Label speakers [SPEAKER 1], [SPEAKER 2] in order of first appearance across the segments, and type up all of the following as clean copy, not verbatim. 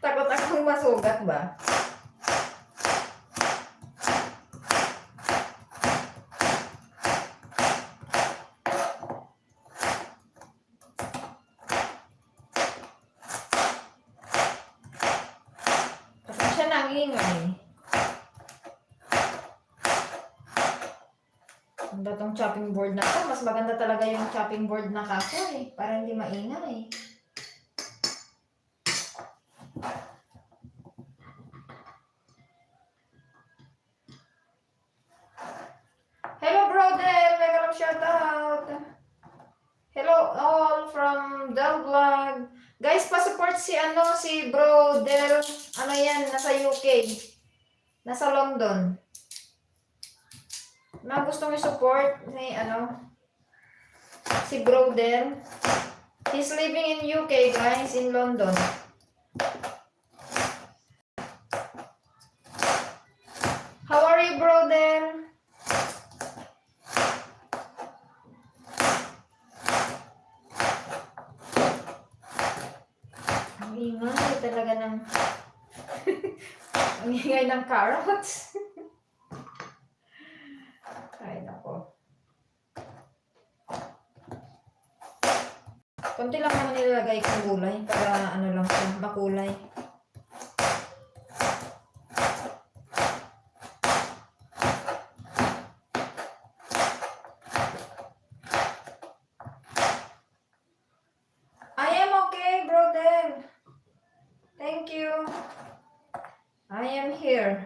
[SPEAKER 1] Takot akong masugat ba? Pasensya na ang ingay. Ang datong chopping board na to, mas maganda talaga yung chopping board na kaso eh. Para hindi maingay. Hello brother! Mega love shoutout! Hello all from Del Vlog. Guys, pa-support si Bro Del, yan, nasa UK. Nasa London. Mga gustong i-support si Bro Del. He's living in UK, guys, in London. How are you, Bro Del? Ang ingay talaga ng ang ingay ng carrots. Ay, nako. Konti lang naman nilalagay kong gulay para lang siya, makulay. I am okay, brother. Thank you. I am here.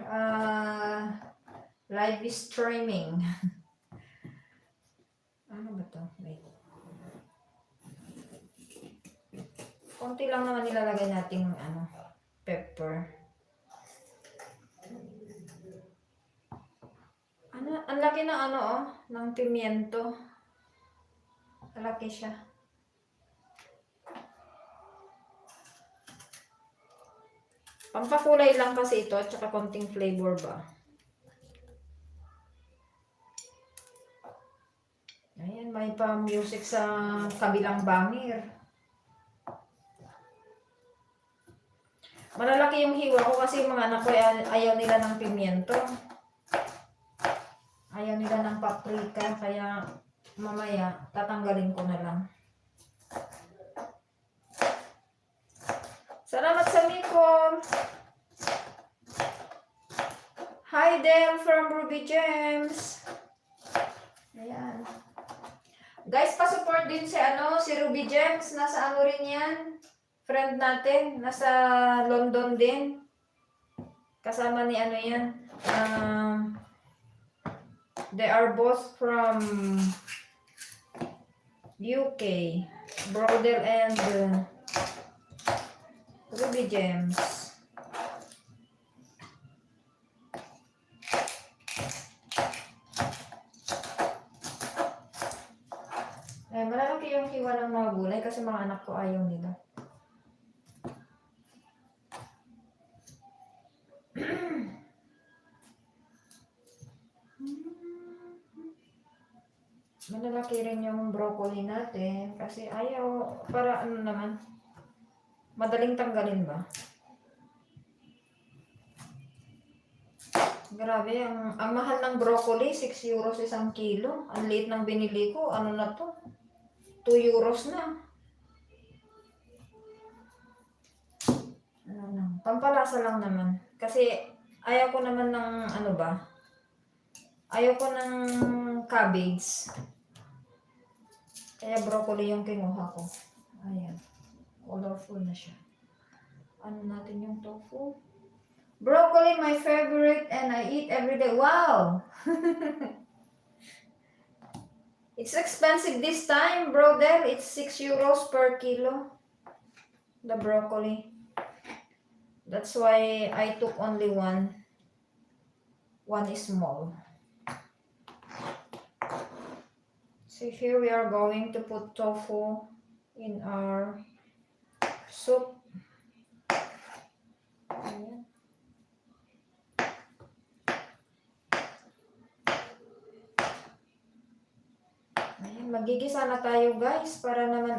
[SPEAKER 1] Live streaming. Ano ba to? Wait. Konti lang naman nilalagay nating pepper. Ang laki ng ng pimiento. Malaki siya. Pampakulay lang kasi ito at saka konting flavor ba. Ayan, may pa-music sa kabilang bangir. Malalaki yung hiwa ko kasi yung mga anak ko ayaw nila ng pimiento. Ayaw nila ng paprika, kaya mamaya tatanggalin ko na lang. Salamat sa Miko. Hi Del from Ruby Gems. Ayan. Guys, pa-support din si Ruby Gems. Nasa rin yan. Friend natin. Nasa London din. Kasama ni yan. They are both from UK. Brodel and Ruby Gems. Malalaki yung hiwa ng mga gulay kasi mga anak ko ayaw nila. Malalaki rin yung broccoli natin kasi ayaw, para naman, madaling tanggalin ba? Grabe, ang mahal ng broccoli, 6 euros isang kilo. Ang liit ng binili ko, na to? 2 euros na. Pampalasa lang naman. Kasi ayaw ko naman ng ayaw ko ng cabbage. Kaya broccoli yung kinuha ko. Ayan. Colorful na siya. Natin yung tofu? Broccoli, my favorite, and I eat every day. Wow! It's expensive this time, brother. It's 6 euros per kilo. The broccoli. That's why I took only one. One is small. So here we are going to put tofu in our soup. Ayan. Ayan, magigisa na tayo guys para naman